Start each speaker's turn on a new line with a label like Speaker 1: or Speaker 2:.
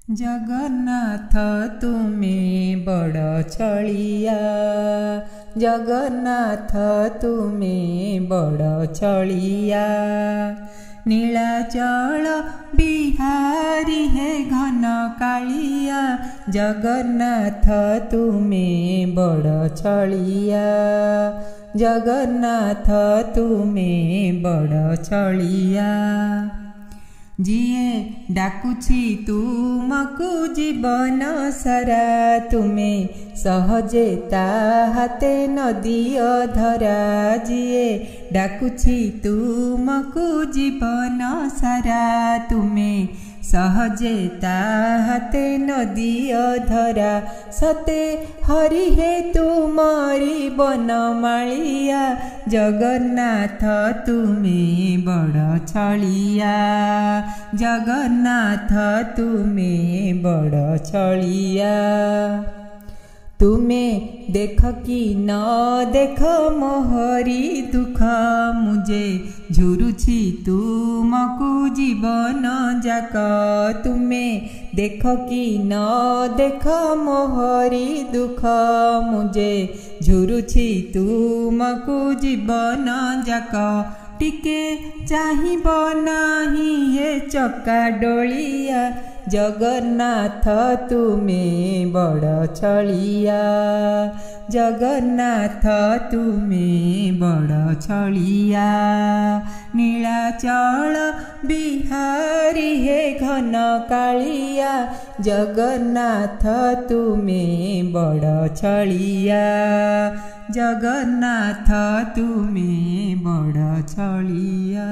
Speaker 1: जगन्नाथ तुमे बड़ छलिया, जगन्नाथ तुमे बड़ छलिया। नीलाचल बिहारी हे घन कालिया, जगन्नाथ तुमे बड़ छलिया, जगन्नाथ तुमे बड़ छलिया। जिए डाकुछि तुमको जीवन सारा, तुमे सहजे हाते नदिय धरा। जिए डाकुछि तुमको जीवन सारा, तुमे सहजे हाते नदिय धरा। सते हरि हे तुमरी बनमालिया, जगन्नाथ तुमे बड़ छलिया, जगन्नाथ तुमे बड़ छलिया। तुमे देख कि न देख मोहरी दुख, मुझे झुरुछि तुमको जीवन जाक। तुमे देख कि न देख मोहरी दुख, मुझे झुरुछि तुमको जीवन जाक। टिके चाहिब नाही हे चका डोलिया, जगन्नाथ तुमे बड़ छलिया, जगन्नाथ तुमे बड़ छलिया। नीलाचल बिहारी हे घन कालिया, जगन्नाथ तुमे बड़ छलिया, जगन्नाथ तुमे बड़ छलिया।